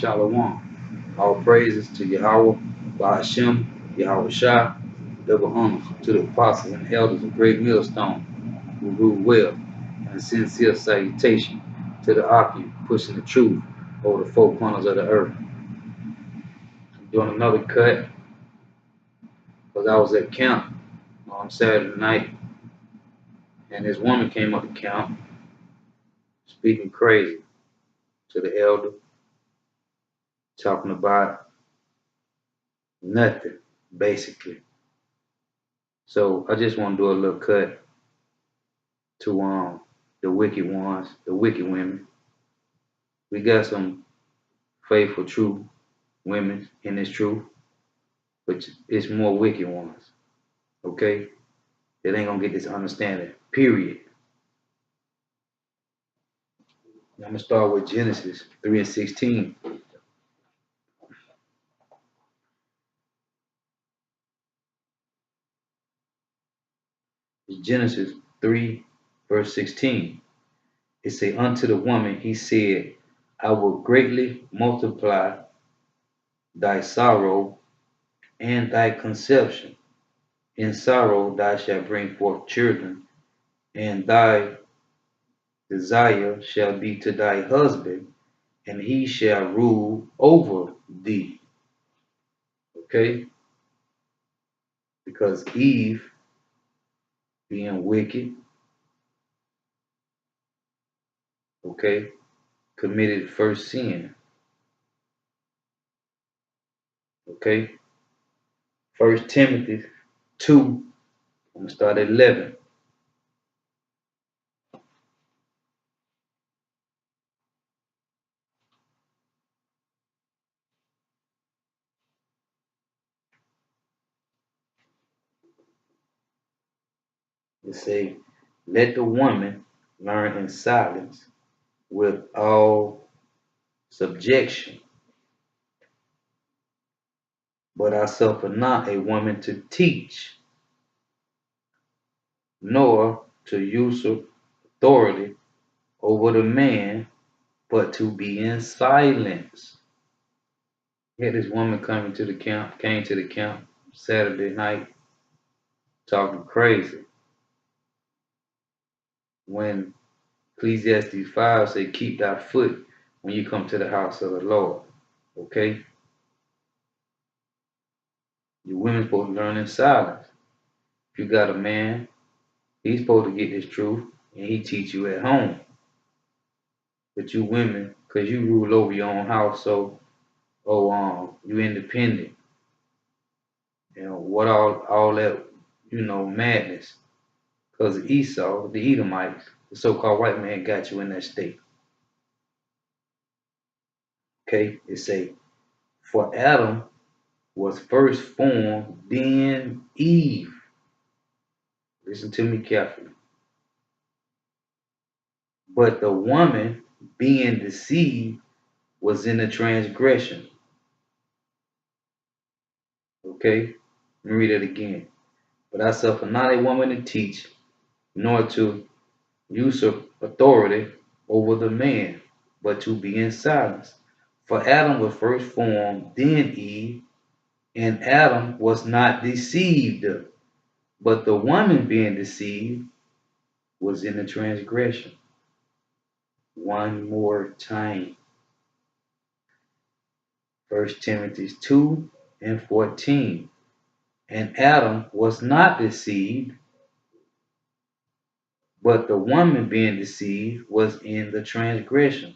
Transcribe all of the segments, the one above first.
Shalom. All praises to Yahweh, AHCHYUM, Yahweh Shah, double honors to the apostles and elders of Great Millstone who rule well, and a sincere salutation to the AHCHYUM pushing the truth over the four corners of the earth. I'm doing another cut because I was at camp on Saturday night, and this woman came up to camp speaking crazy to the elder, talking about nothing, basically. So I just want to do a little cut to the wicked ones, the wicked women. We got some faithful, true women in this truth, but it's more wicked ones, okay? That ain't gonna get this understanding, period. I'm gonna start with Genesis 3 and 16. Genesis 3, verse 16. It say, unto the woman he said, I will greatly multiply thy sorrow and thy conception. In sorrow thou shalt bring forth children, and thy desire shall be to thy husband, and he shall rule over thee. Okay? Because Eve, being wicked, okay, committed first sin. Okay? 1 Timothy 2, I'm going to start at 11. It say, let the woman learn in silence with all subjection. But I suffer not a woman to teach, nor to usurp authority over the man, but to be in silence. Had this woman came to the camp Saturday night talking crazy. When Ecclesiastes 5 say, keep thy foot when you come to the house of the Lord. Okay? You women supposed to learn in silence. If you got a man, he's supposed to get this truth and he teach you at home. But you women, because you rule over your own house, so you independent. You know, what all that, madness. Because Esau, the Edomites, the so-called white man got you in that state. Okay, it say, for Adam was first formed, then Eve. Listen to me carefully. But the woman being deceived was in the transgression. Okay, let me read it again. But I suffer not a woman to teach, nor to usurp authority over the man, but to be in silence. For Adam was first formed, then Eve, and Adam was not deceived, but the woman being deceived was in the transgression. One more time. 1 Timothy 2 and 14. And Adam was not deceived, but the woman being deceived was in the transgression.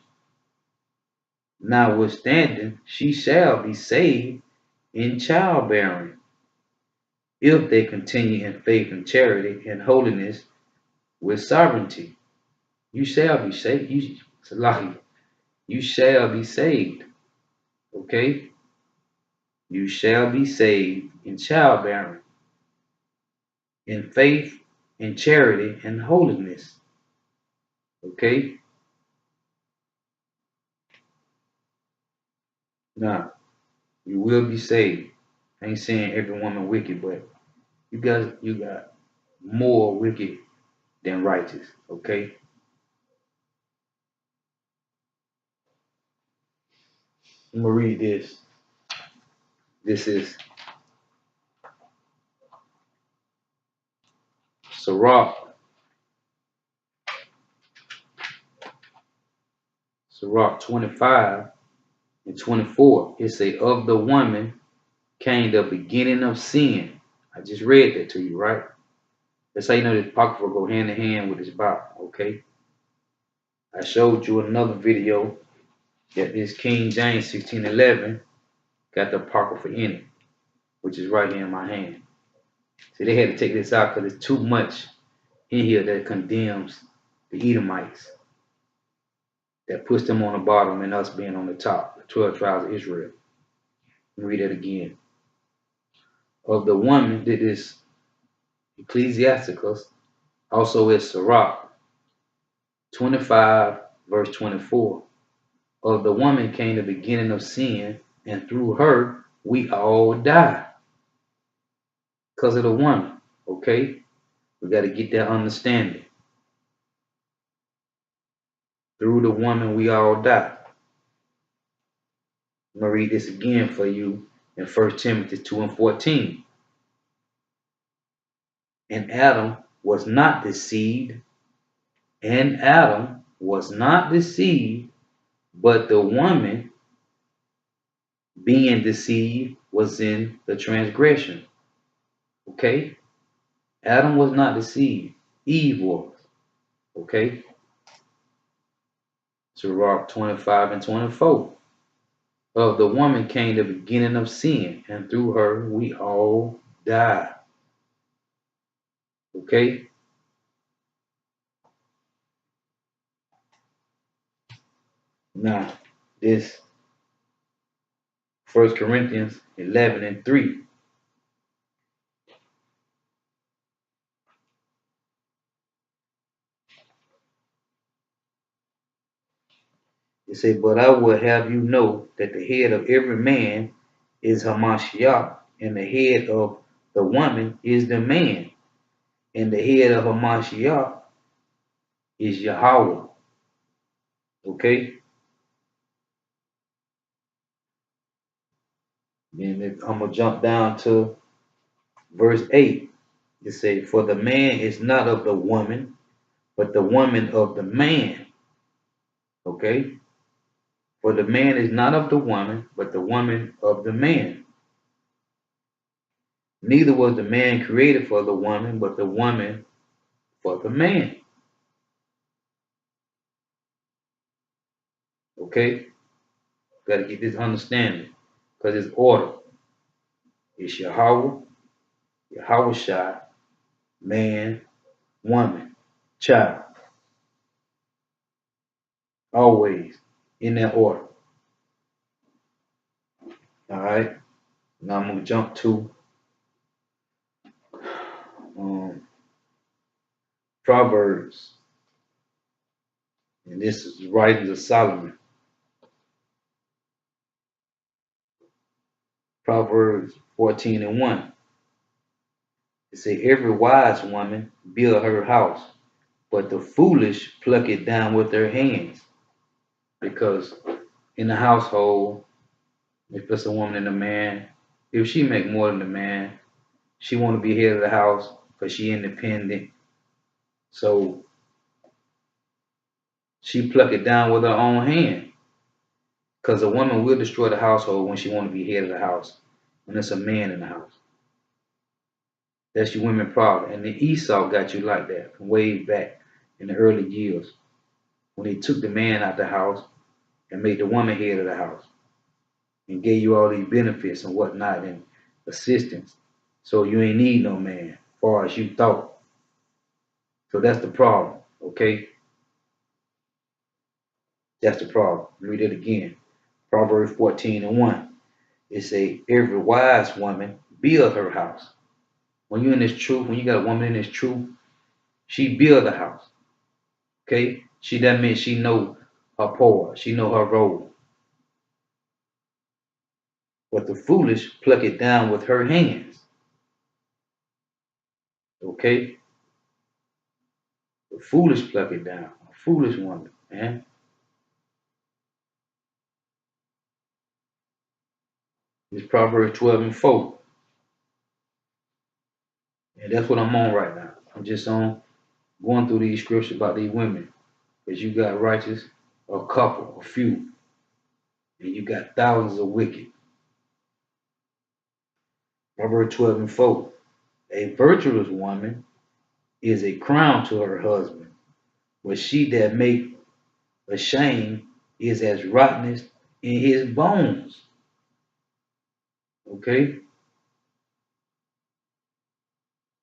Notwithstanding, she shall be saved in childbearing, if they continue in faith and charity and holiness with sovereignty. You shall be saved. You shall be saved. Okay? You shall be saved in childbearing, in faith, in charity, and holiness. Okay? Now, you will be saved. I ain't saying every woman wicked, but you got more wicked than righteous. Okay? I'm gonna read this. This is Sirach 25 and 24. It say, of the woman came the beginning of sin. I just read that to you, right? That's how you know this apocrypha go hand in hand with this Bible, okay? I showed you another video that this King James 1611 got the apocrypha in it, which is right here in my hand. So they had to take this out because it's too much in here that condemns the Edomites, that puts them on the bottom and us being on the top, the 12 tribes of Israel. Let me read that again. Of the woman that is Ecclesiasticus, also is Sirach 25, verse 24. Of the woman came the beginning of sin, and through her we all die. Because of the woman, okay? We got to get that understanding. Through the woman we all die. I'm going to read this again for you in 1 Timothy 2 and 14. And Adam was not deceived, but the woman being deceived was in the transgression. Okay? Adam was not deceived. Eve was. Okay? Sirach 25 and 24. Of the woman came the beginning of sin, and through her we all die. Okay? Now, this 1 Corinthians 11 and 3. It says, but I will have you know that the head of every man is Hamashiach, and the head of the woman is the man, and the head of Hamashiach is Yahweh. Okay? Then I'm going to jump down to verse 8. It says, for the man is not of the woman, but the woman of the man. Okay? For the man is not of the woman, but the woman of the man. Neither was the man created for the woman, but the woman for the man. Okay? Got to get this understanding, because it's order. It's Yahweh, Yahweh Shai, man, woman, child. Always in that order. All right? Now I'm going to jump to Proverbs. And this is writings of Solomon. Proverbs 14 and 1. It says, every wise woman build her house, but the foolish pluck it down with their hands. Because in the household, if it's a woman and a man, if she make more than the man, she want to be head of the house because she independent. So she pluck it down with her own hand. Because a woman will destroy the household when she want to be head of the house, when it's a man in the house. That's your women problem. And then Esau got you like that from way back in the early years, when he took the man out the house and made the woman head of the house and gave you all these benefits and whatnot and assistance. So you ain't need no man, as far as you thought. So that's the problem, okay? That's the problem. Read it again. Proverbs 14 and 1. It say, every wise woman build her house. When you're in this truth, when you got a woman in this truth, she build a house. Okay? That means she know her part. She know her role. But the foolish pluck it down with her hands. Okay? The foolish pluck it down. A foolish woman, man. It's Proverbs 12:4. And that's what I'm on right now. I'm just on going through these scriptures about these women. Because you got righteous, a couple, a few, and you got thousands of wicked. Proverbs 12:4. A virtuous woman is a crown to her husband, but she that make ashamed is as rottenness in his bones. Okay?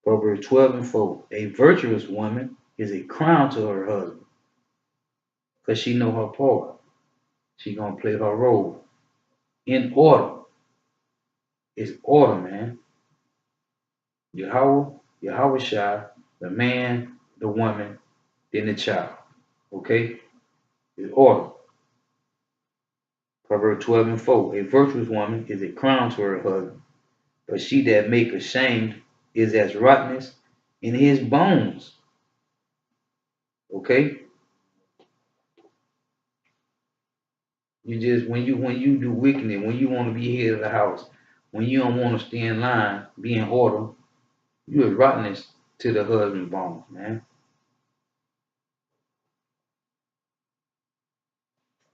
Proverbs 12:4. A virtuous woman is a crown to her husband, because she know her part. She gonna play her role in order. It's order, man. Yahweh Shai, the man, the woman, then the child. Okay? It's order. Proverbs 12:4. A virtuous woman is a crown to her husband, but she that make ashamed is as rottenness in his bones. Okay? You just when you do wickedness, when you want to be head of the house, when you don't want to stay in line, be in order, you are rottenness to the husband bones, man.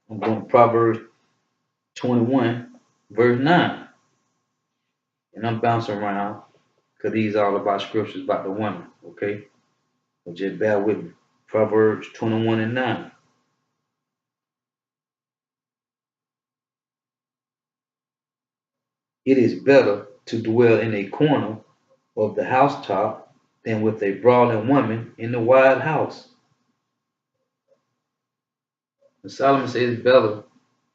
I'm going to Proverbs 21, verse 9. And I'm bouncing around because these are all about scriptures about the woman, okay? So just bear with me. Proverbs 21:9. It is better to dwell in a corner of the housetop than with a brawling woman in the wide house. And Solomon says it's better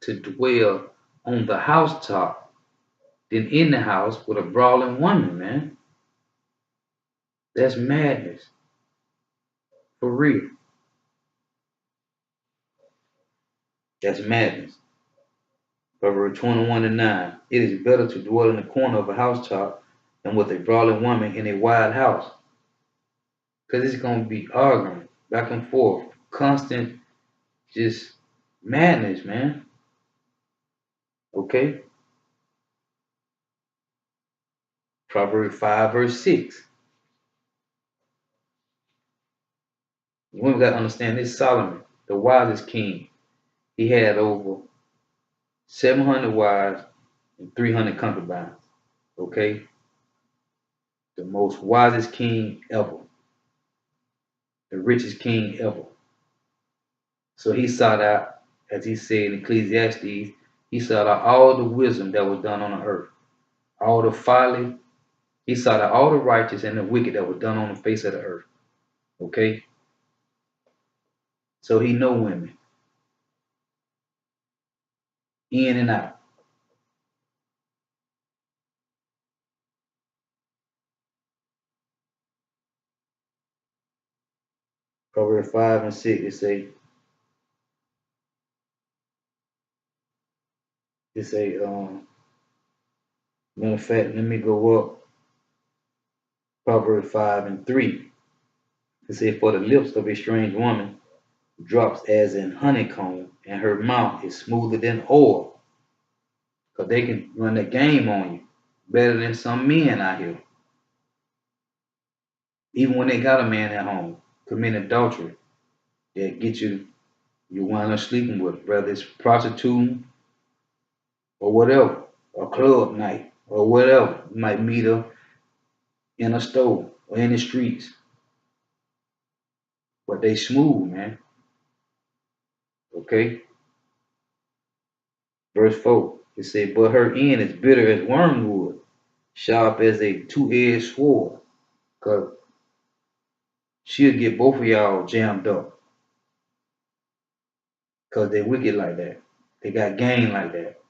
to dwell on the housetop than in the house with a brawling woman, man. That's madness. For real. That's madness. Proverbs 21:9. It is better to dwell in the corner of a housetop than with a brawling woman in a wide house. Because it's going to be arguing back and forth. Constant, just madness, man. Okay? Proverbs 5, verse 6. We've got to understand this Solomon, the wisest king. He had over 700 wives and 300 concubines. Okay? The most wisest king ever. The richest king ever. So he sought out, as he said in Ecclesiastes, he sought out all the wisdom that was done on the earth. All the folly. He sought out all the righteous and the wicked that was done on the face of the earth. Okay? So he know women. In and out. Proverbs 5 and 6, matter of fact, let me go up. Proverbs 5 and 3. It says, for the lips of a strange woman drops as in honeycomb, and her mouth is smoother than oil. Because they can run the game on you better than some men out here. Even when they got a man at home, commit adultery, that get you wind up sleeping with, whether it's prostituting or whatever, a club night or whatever. You might meet her in a store or in the streets. But they smooth, man. Okay? Verse 4, it said, but her end is bitter as wormwood, sharp as a two-edged sword. Because she'll get both of y'all jammed up. Because they wicked like that. They got game like that.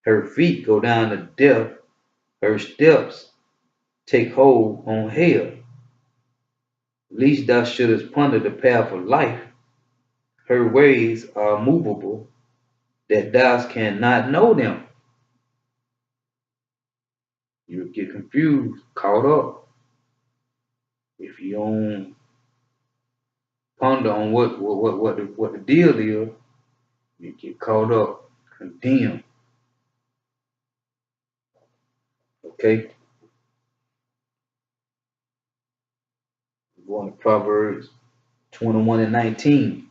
Her feet go down to death. Her steps take hold on hell. Least thou shouldest ponder the path of life. Her ways are movable, that thou cannot know them. You'll get confused, caught up. If you don't ponder on what the deal is, You get caught up, condemned. Okay? We're going to Proverbs 21 and 19.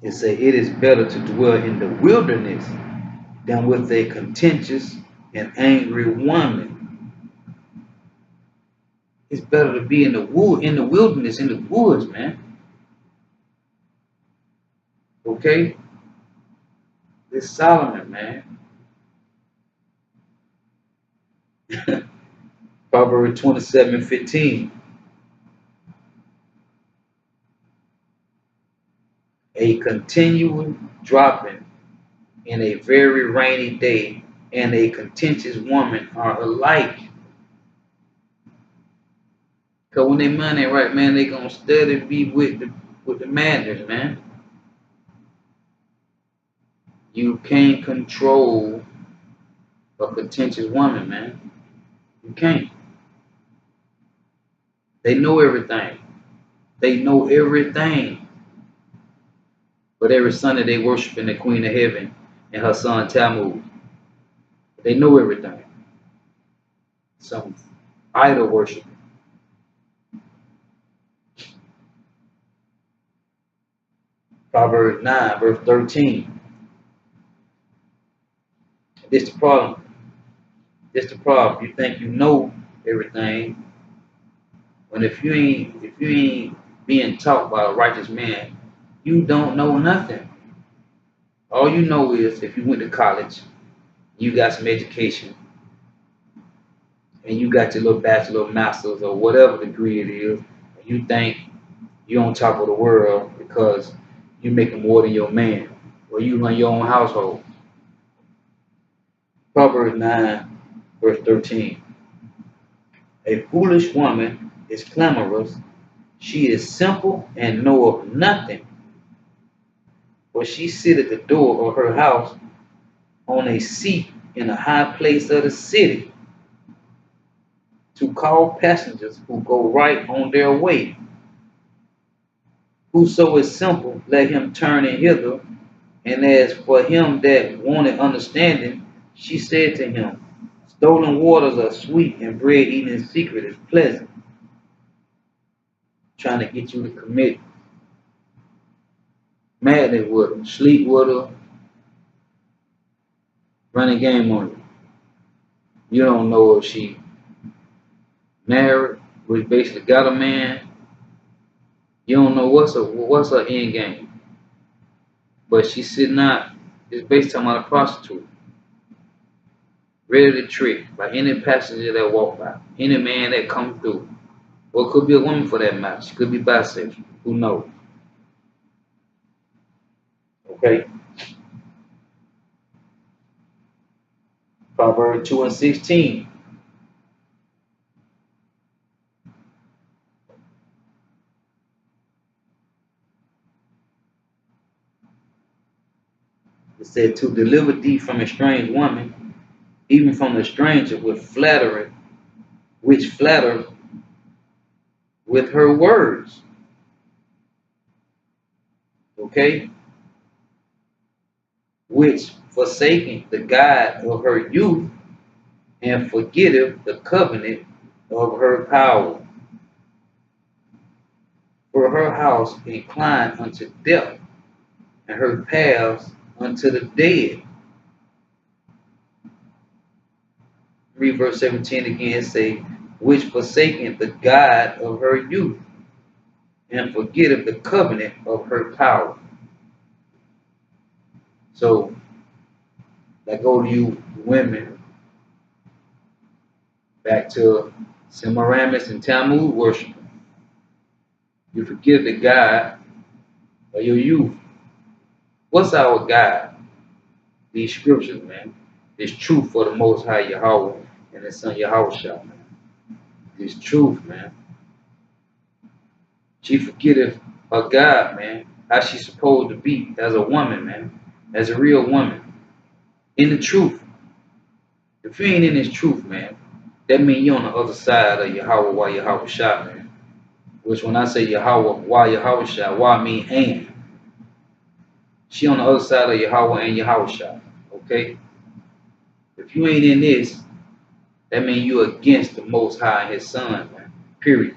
It says, it is better to dwell in the wilderness than with a contentious and angry woman. It's better to be in the wilderness, in the woods, man. Okay? It's Solomon, man. Proverbs 27:15. A continual dropping in a very rainy day and a contentious woman are alike. Cause when they money right, man, they gonna steady be with the madness, man. You can't control a contentious woman, man. You can't. They know everything. They know everything. But every Sunday they worshiping the Queen of Heaven and her son Tammuz. They know everything. Some idol worship. Proverbs 9, verse 13. This the problem. This the problem. You think you know everything, when if you ain't being taught by a righteous man, you don't know nothing. All you know is if you went to college, you got some education, and you got your little bachelor, master's, or whatever degree it is, and you think you're on top of the world because you're making more than your man, or you run your own household. Proverbs 9, verse 13. A foolish woman is clamorous. She is simple and knoweth nothing. For she sit at the door of her house on a seat in a high place of the city to call passengers who go right on their way. Whoso is simple, let him turn in hither. And as for him that wanted understanding, she said to him, stolen waters are sweet, and bread eaten in secret is pleasant. Trying to get you to commit madness with her, sleep with her, running game on you. You don't know if she married, which basically got a man. You don't know what's her end game. But she's sitting out, it's based on a prostitute. Ready to trick by any passenger that walk by, any man that comes through. Or it could be a woman for that matter. She could be bisexual. Who knows? Okay. Proverbs 2 and 16. It said, to deliver thee from a strange woman, even from the stranger with flattery, which flatter with her words. Okay? Which forsaking the God of her youth, and forgetteth the covenant of her power. For her house inclined unto death, and her paths unto the dead. Read verse 17 again, say, which forsaken the God of her youth, and forgetteth the covenant of her power. So, I go to you women, back to Semiramis and Tammuz worship. You forget the God of your youth. What's our God? These scriptures, man. This truth for the Most High Yahweh and His Son Yahushua, man. This truth, man. She forgetteth her God, man. How she's supposed to be as a woman, man. As a real woman. In the truth. If you ain't in this truth, man, that means you're on the other side of Yahweh while Yahweh Shah, man. Which when I say Yahweh while Yahweh Shah, why mean and. She on the other side of Yahweh and Yahweh Shah. Okay? If you ain't in this, that means you're against the Most High and His Son, man. Period.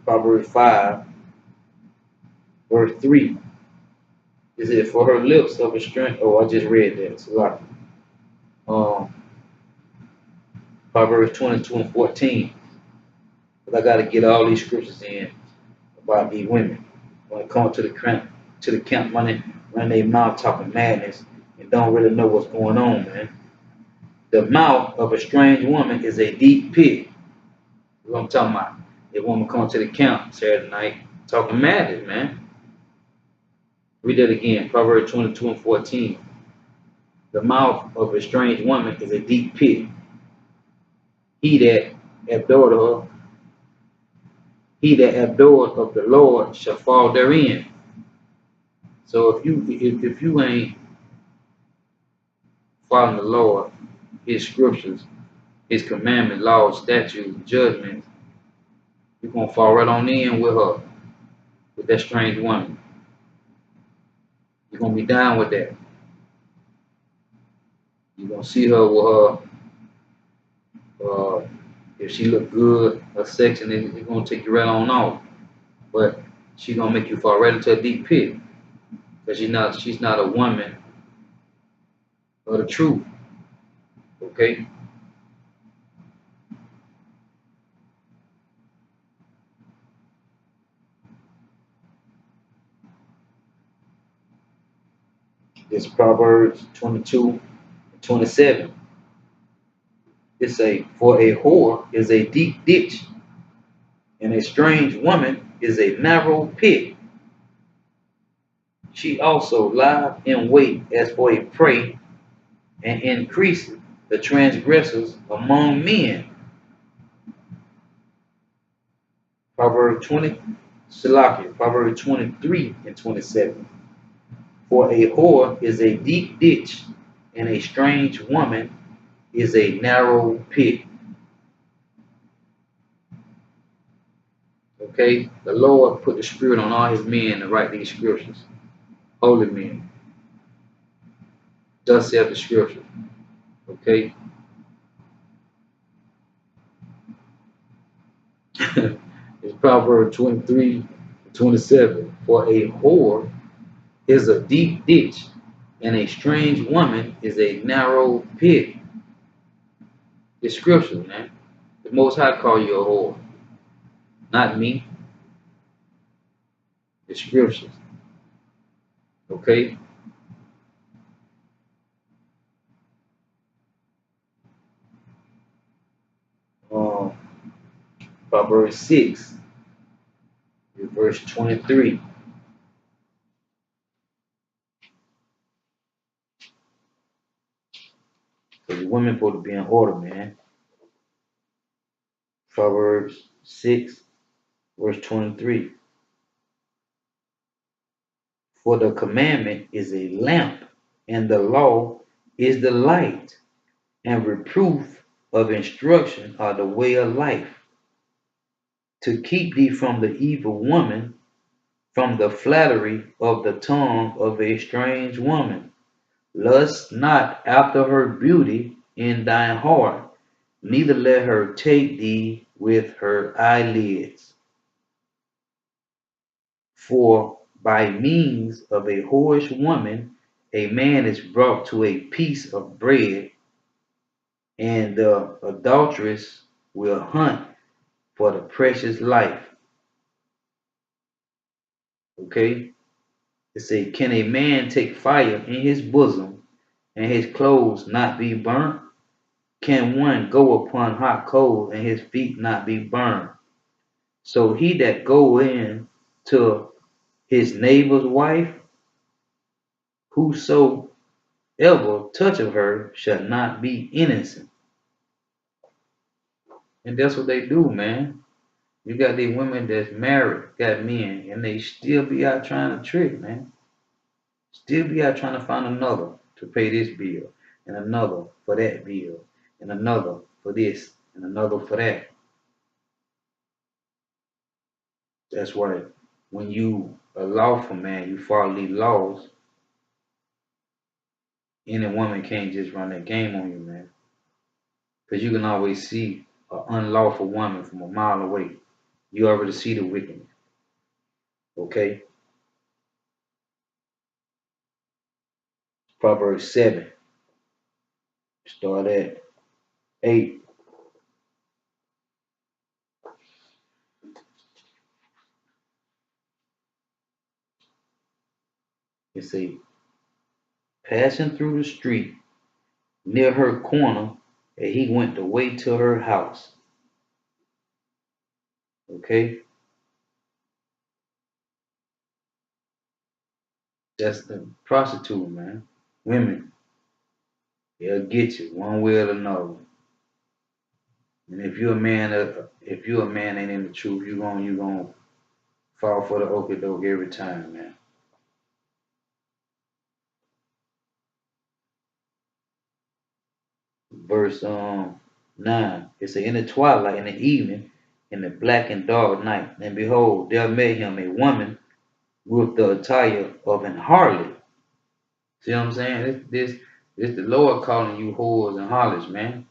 Proverbs 5, verse 3. Is it for her lips of a strength? Oh, I just read that. So like, Proverbs 22 and 14. But I got to get all these scriptures in about these women. When it comes to the camp running their mouth talking madness and don't really know what's going on, man. The mouth of a strange woman is a deep pit. That's what I'm talking about. If woman comes to the camp Saturday night talking madness, man. Read that again. Proverbs 22 and 14. The mouth of a strange woman is a deep pit. He that abhorreth of the Lord shall fall therein. So if you ain't following the Lord, His scriptures, His commandments, laws, statutes, judgments, you're gonna fall right on in with her, with that strange woman. You're gonna be down with that. You're gonna see her with her. If she look good, her section is gonna take you right on off. But she's gonna make you fall right into a deep pit. Because she's not a woman of the truth. Okay? This Proverbs 22 and 27. It say, for a whore is a deep ditch, and a strange woman is a narrow pit. She also lieth in wait as for a prey, and increaseth the transgressors among men. Proverbs 23 and 27. For a whore is a deep ditch, and a strange woman is a narrow pit. Okay? The Lord put the Spirit on all His men to write these scriptures. Holy men. Thus saith the scripture. Okay? It's Proverbs 23, 27. For a whore is a deep ditch, and a strange woman is a narrow pit. It's scripture, man. The Most High call you a whore. Not me. It's scriptures. Okay? Proverbs 6, verse 23. Because the women supposed to be in order, man. Proverbs 6, verse 23. For the commandment is a lamp, and the law is the light, and reproof of instruction are the way of life, to keep thee from the evil woman, from the flattery of the tongue of a strange woman. Lust not after her beauty in thine heart, neither let her take thee with her eyelids. For by means of a whorish woman, a man is brought to a piece of bread, and the adulteress will hunt for the precious life. Okay? It says, can a man take fire in his bosom and his clothes not be burnt? Can one go upon hot coals and his feet not be burned? So he that go in to his neighbor's wife, whosoever toucheth her shall not be innocent. And that's what they do, man. You got these women that's married, got men, and they still be out trying to trick, man. Still be out trying to find another to pay this bill, and another for that bill, and another for this, and another for that. That's why when you a lawful man, you follow these laws. Any woman can't just run that game on you, man. Because you can always see an unlawful woman from a mile away. You already see the wickedness. Okay? Proverbs 7. Start at 8. It says, passing through the street near her corner, and he went the way to her house. Okay? That's the prostitute, man. Women, they'll get you one way or another. And if you're a man, ain't in the truth, you gonna fall for the okie doke every time, man. Verse 9. It says, in the twilight, in the evening, in the black and dark night, and behold, there met him a woman with the attire of an harlot. See what I'm saying? This the Lord calling you whores and harlots, man.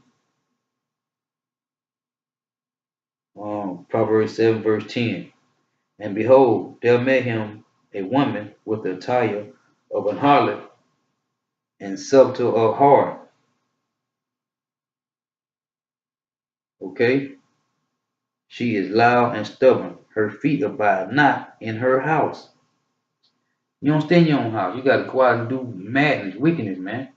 Proverbs 7, verse 10. And behold, there met him a woman with the attire of an harlot and subtle of heart. Okay? She is loud and stubborn. Her feet abide not in her house. You don't stay in your own house. You gotta go out and do madness, wickedness, man.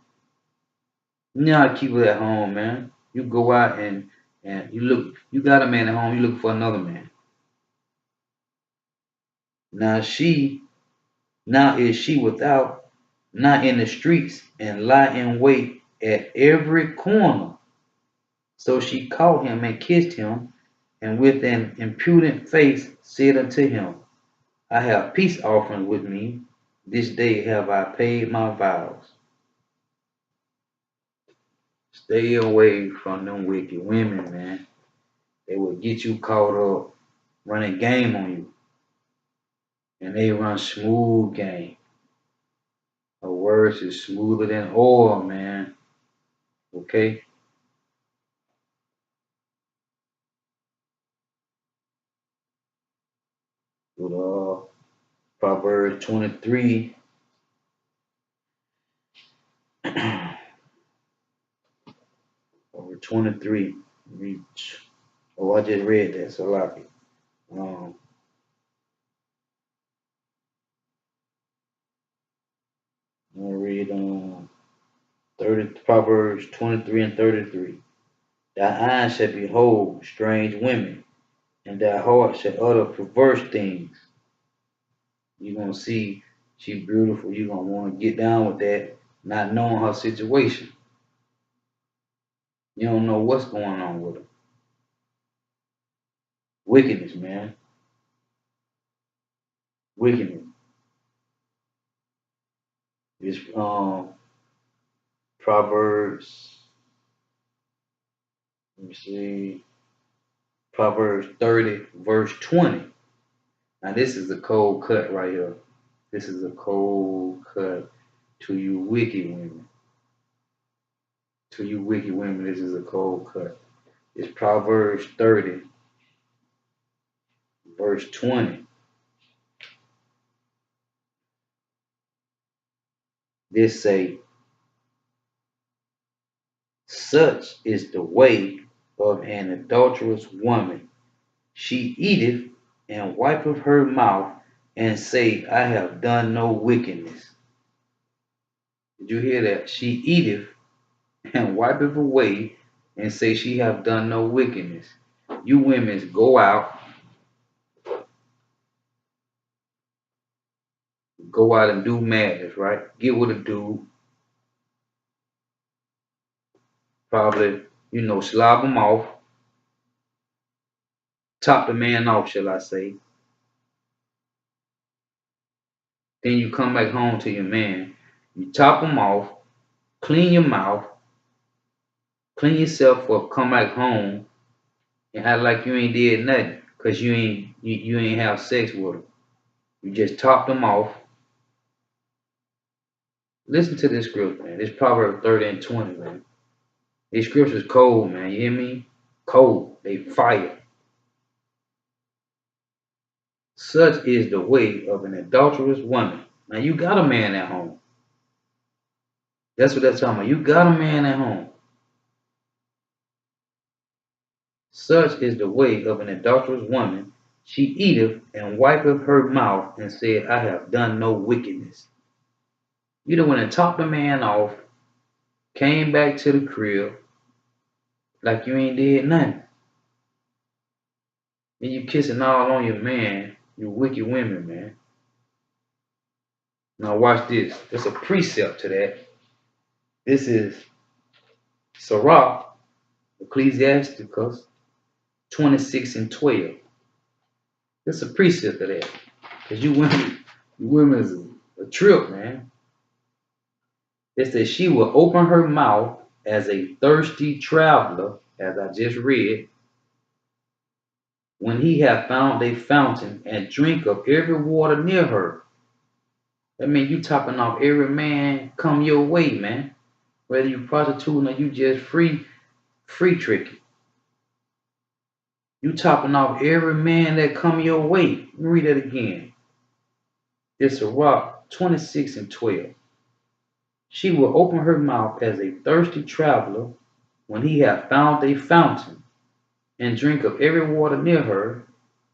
You know how to keep it at home, man. You go out and you got a man at home, you look for another man. Now is she without, not in the streets, and lie in wait at every corner. So she caught him and kissed him, and with an impudent face said unto him, I have peace offerings with me. This day have I paid my vows. Stay away from them wicked women, man. They will get you caught up running game on you. And they run smooth game. Her words is smoother than oil, man. Okay? With Proverbs 23. Over 23. Reach. Oh, I just read that, so I like it. I'm gonna read Proverbs 23 and 33. Thy eyes shall behold strange women, and thy heart shall utter perverse things. You're gonna see she's beautiful. You're gonna want to get down with that, not knowing her situation. You don't know what's going on with her. Wickedness, man. Wickedness. It's Proverbs. Let me see. Proverbs 30, verse 20. Now this is a cold cut right here. This is a cold cut to you wicked women. To you wicked women, this is a cold cut. It's Proverbs 30, verse 20. This say, such is the way of an adulterous woman. She eateth and wipeth her mouth and say, I have done no wickedness. Did you hear that? She eateth and wipeth away and say she have done no wickedness. You women go out and do madness, right? Get with a dude, probably, slob him off, top the man off, shall I say. Then you come back home to your man, you top him off, clean your mouth, clean yourself up, come back home, and act like you ain't did nothing, cause you ain't have sex with them. You just topped them off. Listen to this script, man. This Proverbs 30 and 20, man. These scriptures cold, man. You hear me? Cold. They fire. Such is the way of an adulterous woman. Now you got a man at home. That's what that's talking about. You got a man at home. Such is the way of an adulterous woman. She eateth and wipeth her mouth and said, I have done no wickedness. You done went and topped the man off, came back to the crib like you ain't did nothing. And you kissing all on your man. You wicked women, man. Now watch this. There's a precept to that. This is Sirach, Ecclesiasticus 26 and 12. There's a precept to that. Because you women is a trip, man. It says she will open her mouth as a thirsty traveler, as I just read, when he hath found a fountain and drink of every water near her. That means you topping off every man come your way, man. Whether you prostituting or you just free tricking. You topping off every man that come your way. Let me read that again. It's Sirach 26 and 12. She will open her mouth as a thirsty traveler when he hath found a fountain and drink of every water near her.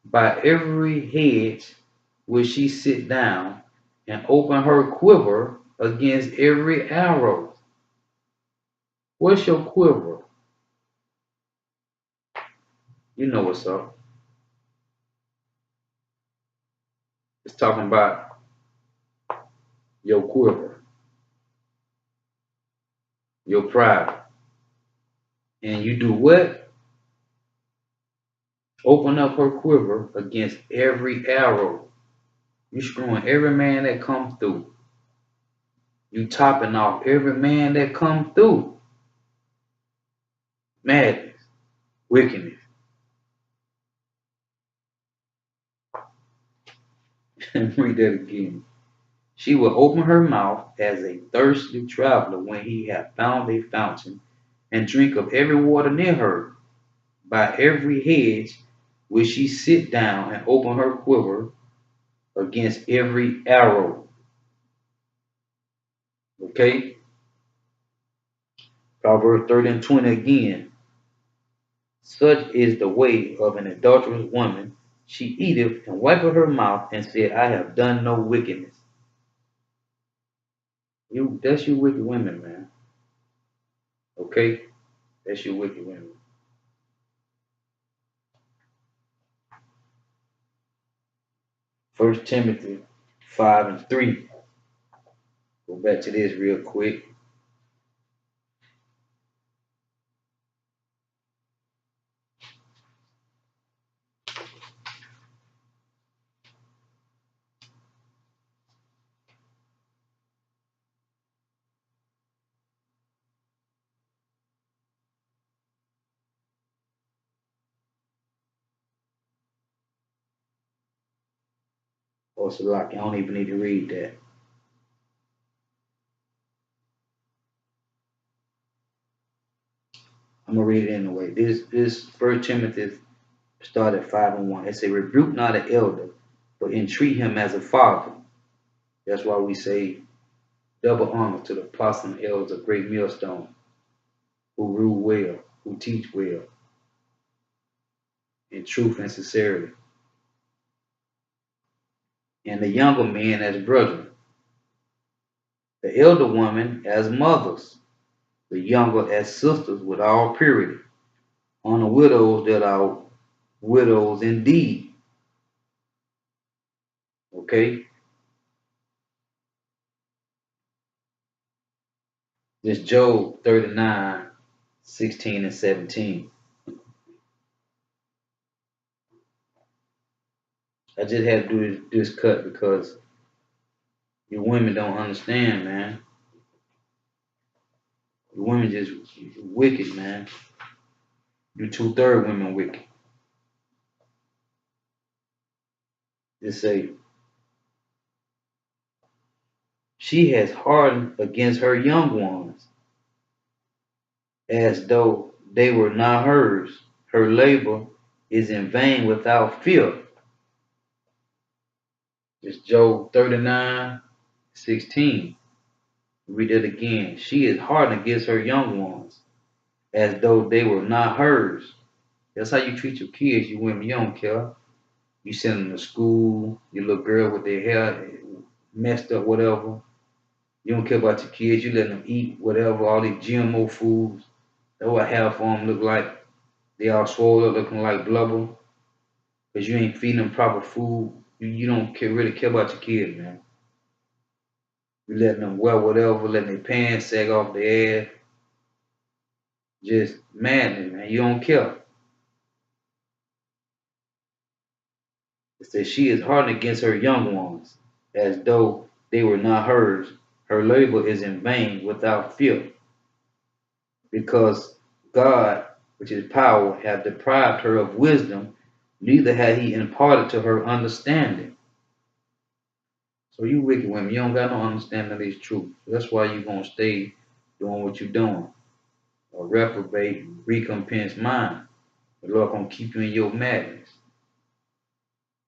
By every hedge will she sit down and open her quiver against every arrow. What's your quiver? You know what's up. It's talking about your quiver, your pride. And you do what? Open up her quiver against every arrow. You screwing every man that comes through. You topping off every man that comes through. Madness, wickedness. Read that again. She will open her mouth as a thirsty traveler when he hath found a fountain, and drink of every water near her. By every hedge will she sit down and open her quiver against every arrow. Okay? Proverbs 30 and 20 again. Such is the way of an adulterous woman. She eateth and wipeth her mouth and said, I have done no wickedness. That's you wicked women, man. Okay? That's you wicked women. First Timothy 5 and 3. Go back to this real quick. Oh, it's a lot. I don't even need to read that. I'm gonna read it anyway. This First Timothy started at 5 and 1. It say, rebuke not an elder, but entreat him as a father. That's why we say double honor to the apostles and elders of great millstone, who rule well, who teach well, in truth and sincerity. And the younger men as brethren, the elder women as mothers, the younger as sisters with all purity, on the widows that are widows indeed. Okay? This Job 39, 16 and 17. I just had to do this cut because you women don't understand, man. You women just wicked, man. You 2/3 women wicked. Just say, she has hardened against her young ones, as though they were not hers. Her labor is in vain without fear. It's Job 39:16. Read it again. She is hardened against her young ones, as though they were not hers. That's how you treat your kids, you women. You don't care. You send them to school, your little girl with their hair messed up, whatever. You don't care about your kids. You let them eat whatever, all these GMO foods. That's what half of them look like. They all swollen up looking like blubber. Because you ain't feeding them proper food. You don't really care about your kids, man. You letting them wear whatever, letting their pants sag off their ass. Just madness, man. You don't care. It says she is hardened against her young ones, as though they were not hers. Her labor is in vain without fear, because God, which is power, hath deprived her of wisdom, neither had he imparted to her understanding. So you wicked women, you don't got no understanding of this truth. That's why you gonna stay doing what you're doing. A reprobate, recompense mind. The Lord gonna keep you in your madness.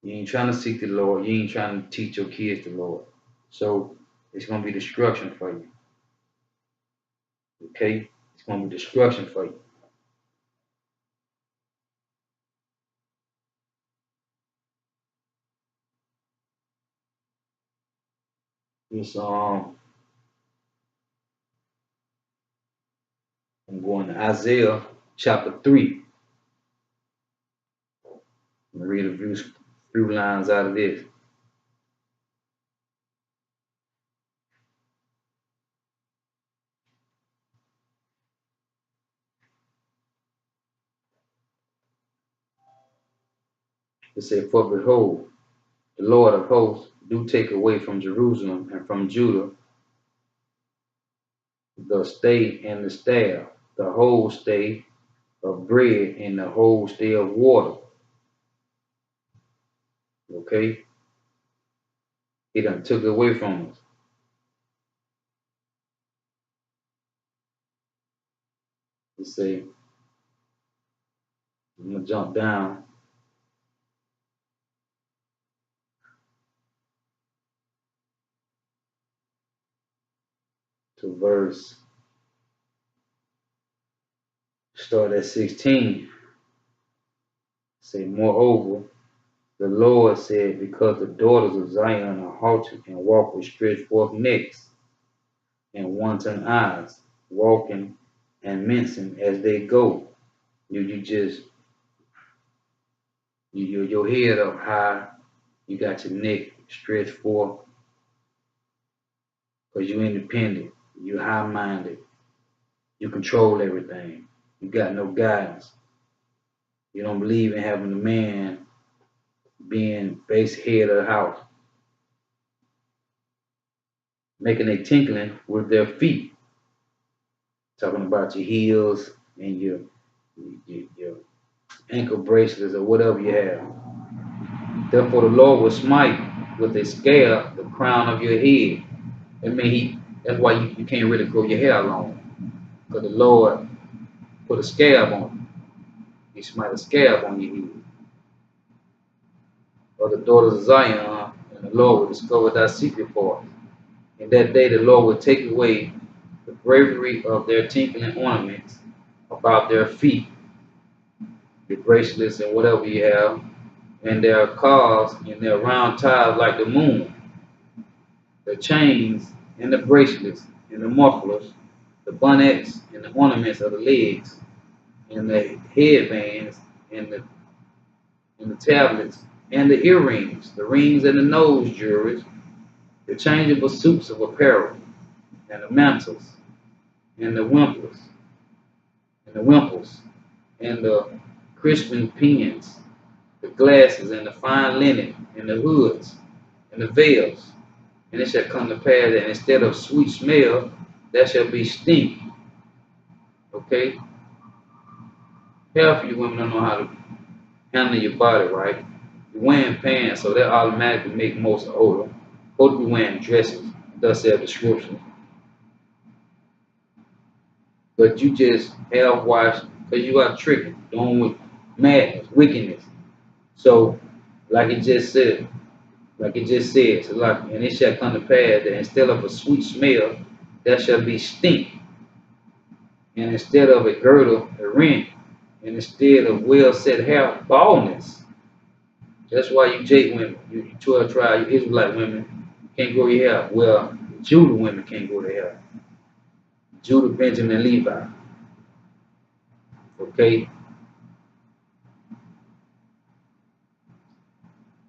You ain't trying to seek the Lord. You ain't trying to teach your kids the Lord. So it's gonna be destruction for you. Okay? It's gonna be destruction for you. It's I'm going to Isaiah chapter 3. I'm gonna read a few lines out of this. It said, for behold, the Lord of hosts do take away from Jerusalem and from Judah the stay and the staff, the whole stay of bread and the whole stay of water. Okay? He done took it away from us. He say, I'm gonna jump down to verse, start at 16. Say, moreover, the Lord said, because the daughters of Zion are haughty and walk with stretched forth necks and wanton eyes, walking and mincing as they go. You just your head up high, you got your neck stretched forth, because you're independent, you're high-minded, you control everything, you got no guidance. You don't believe in having a man being base head of the house, making a tinkling with their feet, talking about your heels and your ankle bracelets or whatever you have. Therefore the Lord will smite with a scab the crown of your head. I mean, that's why you can't really grow your hair long, because the Lord put a scab on you. He smite a scab on your head. Or the daughters of Zion, and the Lord will discover thy secret part. In that day the Lord will take away the bravery of their tinkling ornaments about their feet, your bracelets and whatever you have, and their cars and their round ties like the moon, the chains and the bracelets and the mufflers, the bonnets and the ornaments of the legs, and the headbands and the tablets and the earrings, the rings and the nose jewelries, the changeable suits of apparel, and the mantles, and the wimples, and the crisping pins, the glasses, and the fine linen, and the hoods, and the veils. And it shall come to pass that instead of sweet smell, there shall be stink, Okay? Half of you women don't know how to handle your body right. You're wearing pants, so that automatically make most odor. Supposed to be wearing dresses, thus their description. But you just half washed because you are tricking, doing with madness, wickedness. So, like it just said, so like, and it shall come to pass that instead of a sweet smell, there shall be stink, and instead of a girdle, a rent, and instead of well set hair, baldness. That's why you Jake women, you 12 tribe, you Israelite women, can't grow your hair. Well, Judah women can't grow their hair. Judah, Benjamin, Levi. Okay?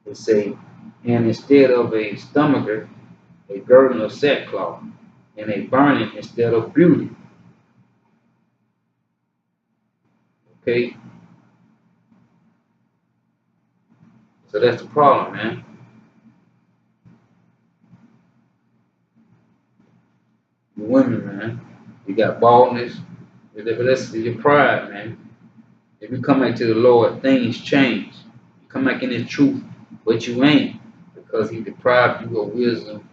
They say, and instead of a stomacher, a girdle of sackcloth, and a burning instead of beauty. Okay? So that's the problem, man. You women, man. You got baldness. That's your pride, man. If you come back to the Lord, things change. You come back in His truth, but you ain't, because He deprived you of wisdom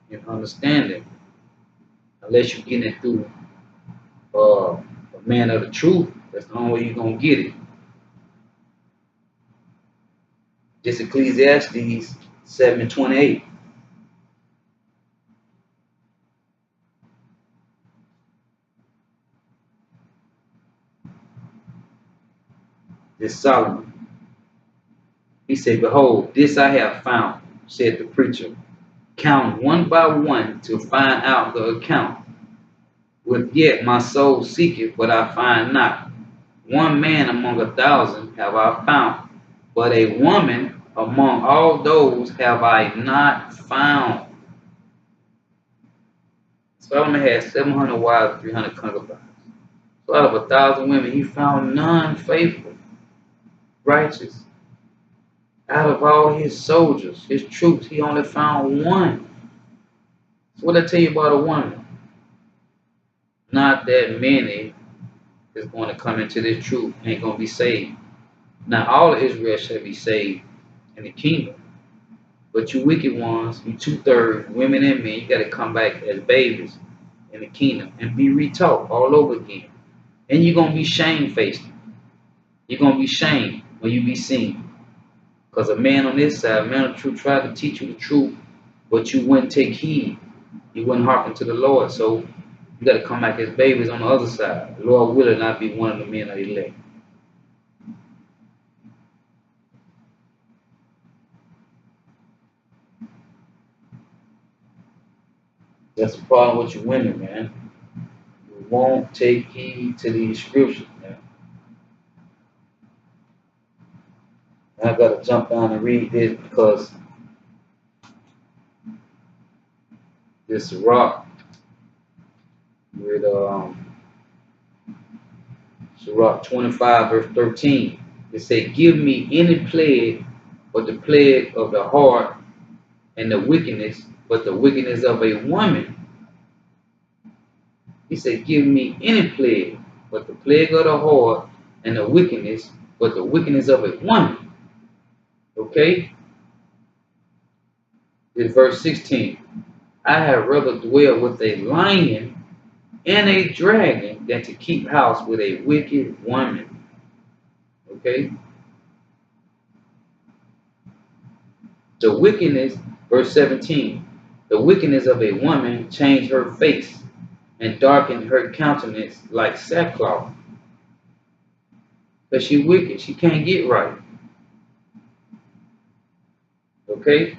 and understanding. Unless you get it through a man of the truth, that's the only way you're gonna get it. Just Ecclesiastes 7:28. This Solomon. He said, "Behold, this I have found," said the preacher. "Count one by one to find out the account. With yet my soul seeketh, but I find not. One man among 1,000 have I found, but a woman among all those have I not found." Solomon had 700 wives and 300 concubines. So out of 1,000 women, he found none faithful, righteous. Out of all his soldiers, his troops, he only found one. So what I tell you about a woman? Not that many is going to come into this truth, ain't going to be saved. Now all of Israel shall be saved in the kingdom. But you wicked ones, you 2/3 women and men, you got to come back as babies in the kingdom and be retaught all over again. And you're going to be shamefaced. You're going to be shamed when you be seen. Because a man on this side, a man of truth, tried to teach you the truth, but you wouldn't take heed. You wouldn't hearken to the Lord. So you got to come back as babies on the other side. The Lord will not be one of the men of elect. That's the problem with you women, man. You won't take heed to these scriptures, man. I got to jump down and read this because this rock with Sirach 25 verse 13. It said, "Give me any plague but the plague of the heart, and the wickedness but the wickedness of a woman." He said, "Give me any plague but the plague of the heart, and the wickedness but the wickedness of a woman." Okay? This verse 16. "I had rather dwell with a lion and a dragon than to keep house with a wicked woman." Okay? The wickedness, verse 17. "The wickedness of a woman changed her face and darkened her countenance like sackcloth." Because she wicked. She can't get right. Okay?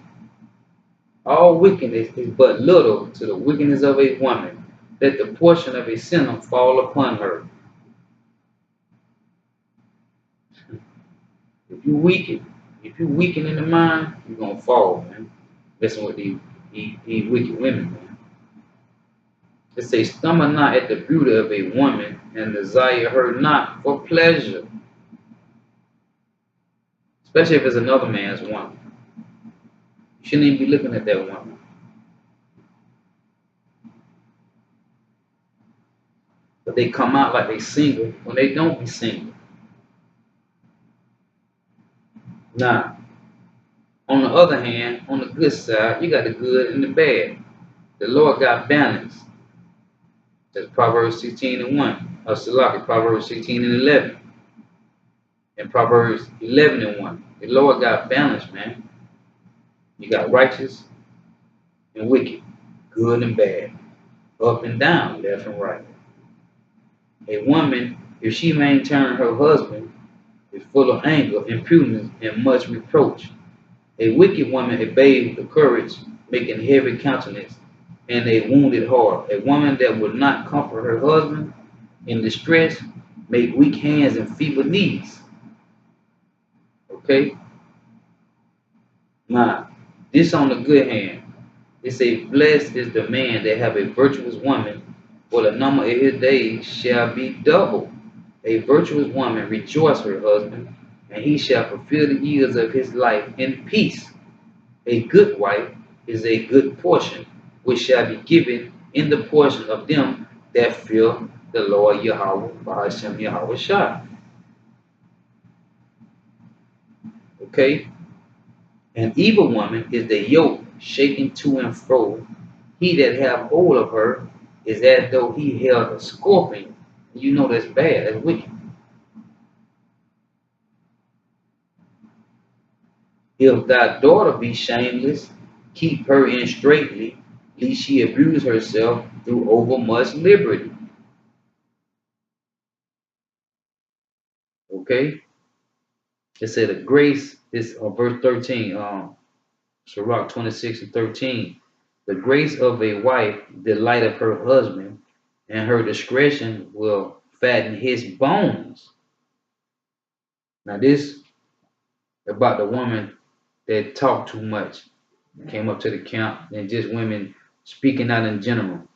All wickedness is but little to the wickedness of a woman. Let the portion of a sinner fall upon her. If you weaken in the mind, you're gonna fall, man. Listen with these wicked women, man. It says, "Stumble not at the beauty of a woman, and desire her not for pleasure." Especially if it's another man's woman. You shouldn't even be looking at that woman. But they come out like they single when they don't be single. Now, on the other hand, on the good side, you got the good and the bad. The Lord got balance. That's Proverbs 16 and 1. Salaki, Proverbs 16 and 11. And Proverbs 11 and 1. The Lord got balance, man. You got righteous and wicked, good and bad, up and down, left and right. A woman, if she maintain her husband, is full of anger, impudence, and much reproach. A wicked woman obeys the courage, making heavy countenance, and a wounded heart. A woman that will not comfort her husband in distress, make weak hands and feeble knees. Okay? Now, this on the good hand. It say, blessed is the man that have a virtuous woman, for the number of his days shall be double. A virtuous woman rejoice her husband, and he shall fulfill the years of his life in peace. A good wife is a good portion, which shall be given in the portion of them that fear the Lord Yahweh, Bahashem Yahweh Shah. Okay? An evil woman is the yoke shaken to and fro. He that have hold of her is as though he held a scorpion. You know that's bad, that's wicked. If thy daughter be shameless, keep her in straitly, lest she abuse herself through overmuch liberty. Okay? It said the grace is verse 13, Sirach 26 and 13. The grace of a wife delighteth her husband, and her discretion will fatten his bones. Now this about the woman that talk too much, came up to the camp, and just women speaking out in general.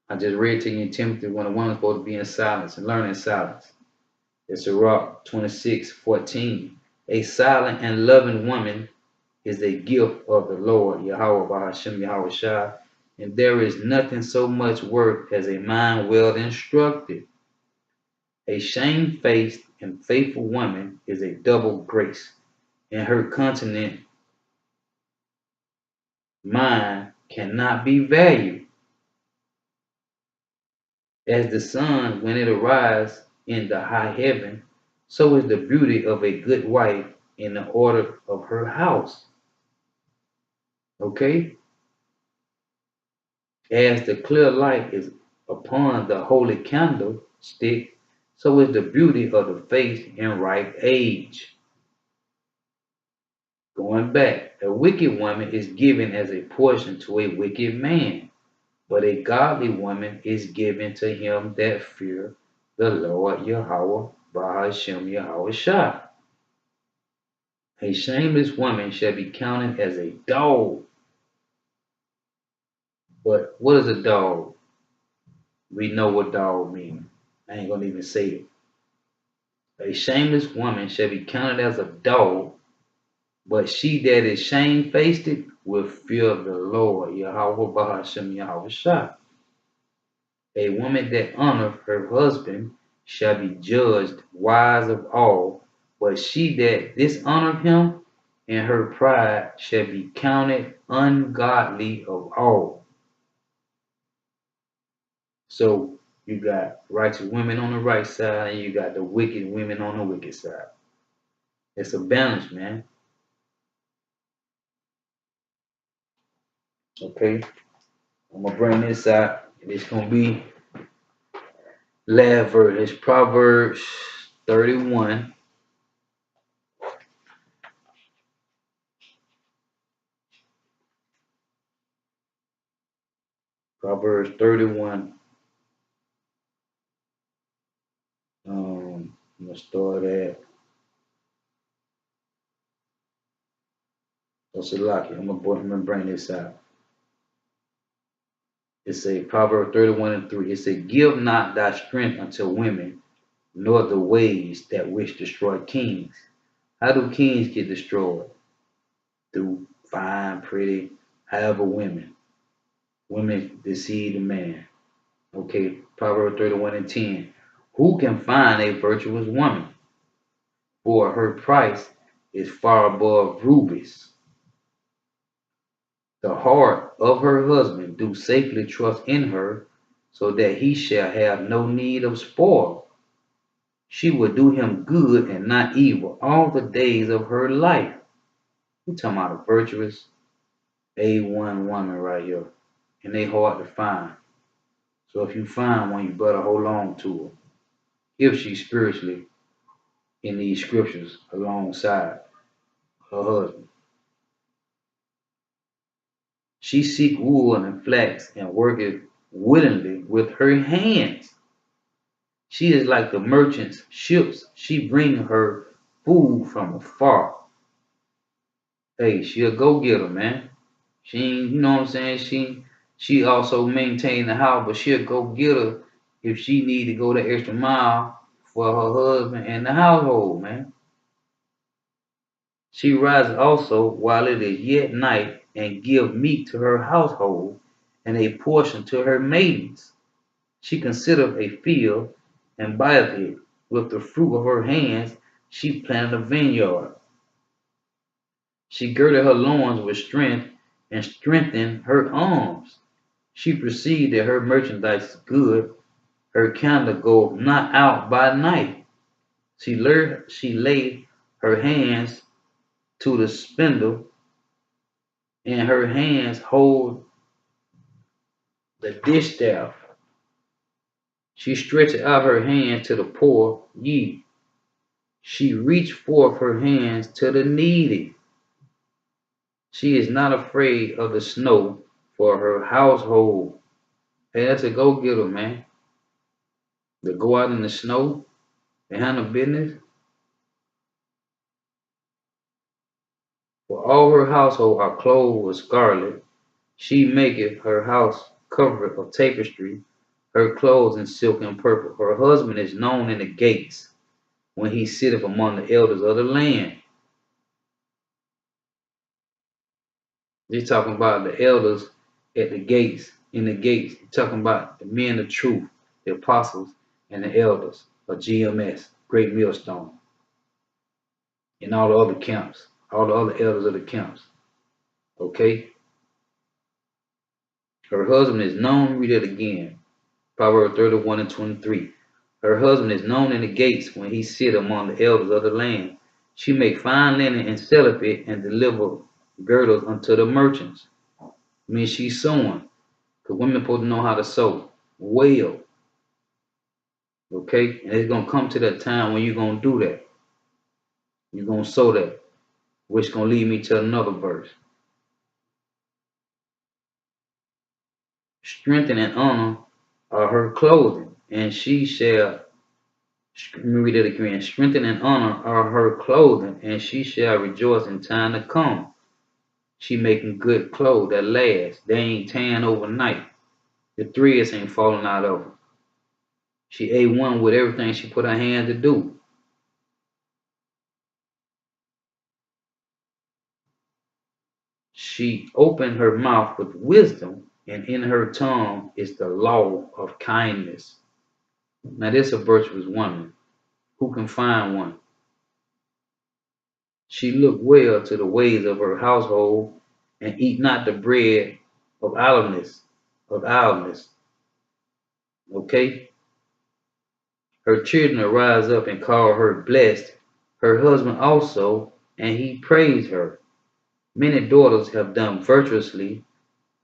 I just read to you in Timothy when a woman's supposed to be in silence and learn in silence. It's Sirach 26:14. A silent and loving woman is a gift of the Lord, Yahweh Bahashem Yahweh Shah, and there is nothing so much worth as a mind well instructed. A shamefaced and faithful woman is a double grace, and her continent mind cannot be valued. As the sun when it arises in the high heaven, so is the beauty of a good wife in the order of her house. Okay? As the clear light is upon the holy candlestick, so is the beauty of the face in ripe age. Going back, a wicked woman is given as a portion to a wicked man, but a godly woman is given to him that fear the Lord Yahweh, Bahashem Yahweh Shah. A shameless woman shall be counted as a dog. But what is a dog? We know what dog means. I ain't gonna even say it. A shameless woman shall be counted as a dog, but she that is shamefaced will fear the Lord, Yahweh Bahashem Yahweh Shah. A woman that honoreth her husband shall be judged wise of all, but she that dishonoreth him in her pride shall be counted ungodly of all. So you got righteous women on the right side, and you got the wicked women on the wicked side. It's a balance, man. Okay, I'm gonna bring this out. It's gonna be last verse. It's Proverbs 31. Proverbs 31. I'm gonna start at Salaki. I'm gonna bring this out. It's a Proverbs 31 and 3. It says, give not thy strength unto women, nor the ways that which destroy kings. How do kings get destroyed? Through fine, pretty, however women. Women deceive the man. Okay. Proverbs 31:10. Who can find a virtuous woman? For her price is far above rubies. The heart of her husband do safely trust in her, so that he shall have no need of spoil. She will do him good and not evil all the days of her life. We're talking about a virtuous A1 woman right here. And they hard to find. So if you find one, you better hold on to her. If she's spiritually in these scriptures alongside her husband. She seek wool and flax and worketh willingly with her hands. She is like the merchant's ships. She bring her food from afar. Hey, she a go-getter, man. She ain't, you know what I'm saying? She also maintain the house, but she a go-getter if she need to go the extra mile for her husband and the household, man. She rises also while it is yet night, and give meat to her household, and a portion to her maidens. She considereth a field, and buyeth it. With the fruit of her hands she planted a vineyard. She girded her loins with strength, and strengthened her arms. She perceived that her merchandise is good, her candle goeth not out by night. She laid her hands to the spindle, and her hands hold the distaff. She stretched out her hands to the poor, she reached forth her hands to the needy. She is not afraid of the snow for her household. Hey, that's a go-getter, man. To go out in the snow and handle business. For all her household are clothed with scarlet. She maketh her house covered of tapestry, her clothes in silk and purple. Her husband is known in the gates, when he sitteth among the elders of the land. They're talking about the elders at the gates, in the gates. They're talking about the men of truth, the apostles, and the elders of GMS, Great Millstone, and all the other camps, all the other elders of the camps. Okay? Her husband is known, read it again. Proverbs 31:23. Her husband is known in the gates, when he sit among the elders of the land. She make fine linen and selleth it, and deliver girdles unto the merchants. I mean, she's sewing, because women supposed to know how to sew well. Okay? And it's going to come to that time when you're going to do that. You're going to sew that, which is going to lead me to another verse. Strength and honor are her clothing, and she shall, let me read it again. Strength and honor are her clothing, and she shall rejoice in time to come. She making good clothes that last. They ain't tan overnight. The threads ain't falling out of her. She A1 with everything she put her hand to do. She opened her mouth with wisdom, and in her tongue is the law of kindness. Now this is a virtuous woman. Who can find one? She looked well to the ways of her household, and eat not the bread of idleness. Okay? Her children arise up and call her blessed, her husband also, and he praised her. Many daughters have done virtuously,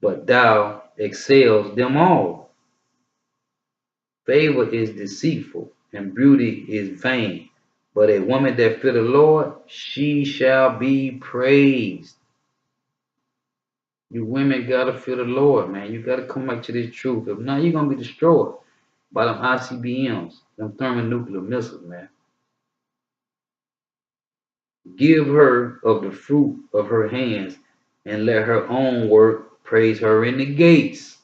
but thou excels them all. Favor is deceitful, and beauty is vain, but a woman that fear the Lord, she shall be praised. You women gotta fear the Lord, man. You gotta come back to this truth. If not, you're gonna be destroyed by them ICBMs, them thermonuclear missiles, man. Give her of the fruit of her hands, and let her own work praise her in the gates.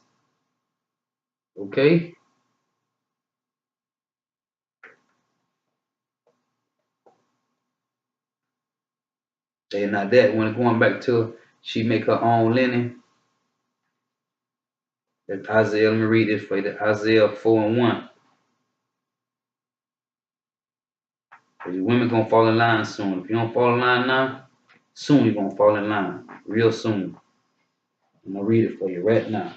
Okay? And now that when going back to she make her own linen, That's Isaiah. Let me read this for you. That's Isaiah 4:1. Because your women gonna fall in line soon. If you don't fall in line now, soon you're gonna fall in line. Real soon. I'm gonna read it for you right now.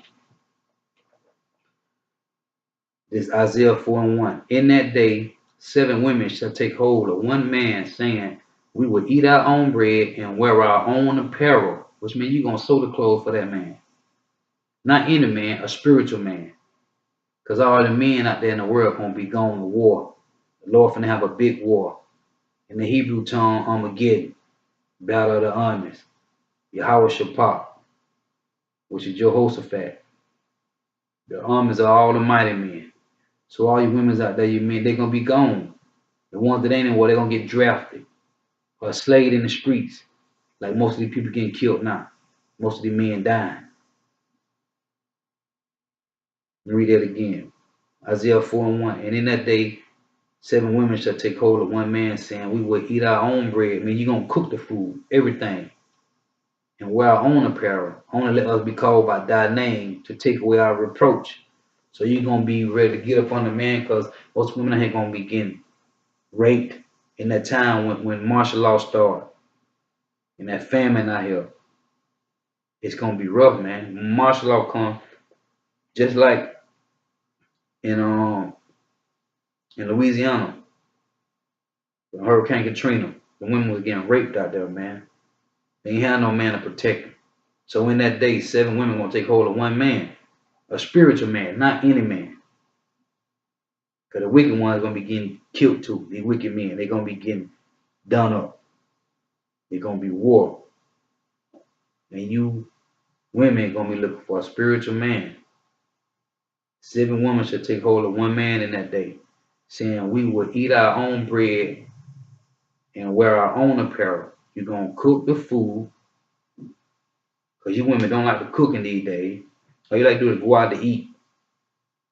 This is Isaiah 4:1. In that day, 7 women shall take hold of one man, saying, we will eat our own bread and wear our own apparel. Which means you're gonna sew the clothes for that man. Not any man, a spiritual man. Because all the men out there in the world gonna be going to war. The Lord finna have a big war. In the Hebrew tongue, Armageddon, battle of the armies. Yahweh Shaphat, which is Jehoshaphat. The armies are all the mighty men. So all you women out there, you men, they're gonna be gone. The ones that ain't in war, they're gonna get drafted or slayed in the streets. Like most of these people getting killed now. Most of the men dying. Read that again. Isaiah 4:1. And in that day, 7 women shall take hold of one man, saying, we will eat our own bread. I mean, you're gonna cook the food, everything. And wear our own apparel. Only let us be called by thy name to take away our reproach. So you're gonna be ready to get up on the man, because most women ain't gonna be getting raped in that time when martial law started. And that famine out here. It's gonna be rough, man. When martial law come, just like in Louisiana, Hurricane Katrina, the women was getting raped out there, man. They ain't had no man to protect them. So in that day, 7 women gonna take hold of one man, a spiritual man, not any man. Because the wicked ones gonna be getting killed too. These wicked men, they gonna be getting done up. They're gonna be war. And you women gonna be looking for a spiritual man. 7 women should take hold of one man in that day, saying, we will eat our own bread and wear our own apparel. You're gonna cook the food, because you women don't like to cook in these days. All you like to do is go out to eat.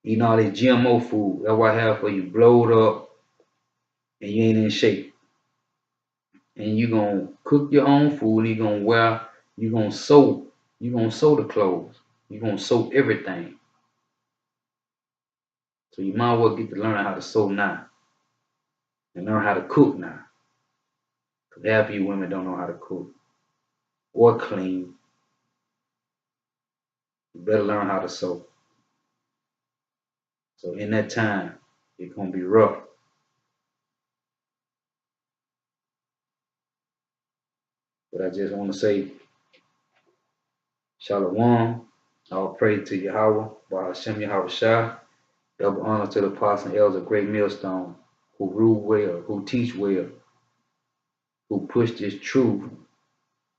Eating all this GMO food. That's what I have for you. Blowed up and you ain't in shape. And you're gonna cook your own food, and you're gonna sew the clothes. You're gonna sew everything. So you might as well get to learn how to sew now. And learn how to cook now. Because half of you women don't know how to cook or clean. You better learn how to sew. So in that time, it's gonna be rough. But I just want to say, Shalom. All praise to Yahweh, by AHCHYUM Yahweh Shah. Double honor to the apostles and elders of Great Millstone, who rule well, who teach well, who push this truth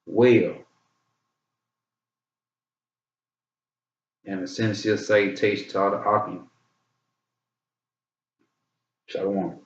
well. And a sincere salutation to all the AHCHYUM. Shalom.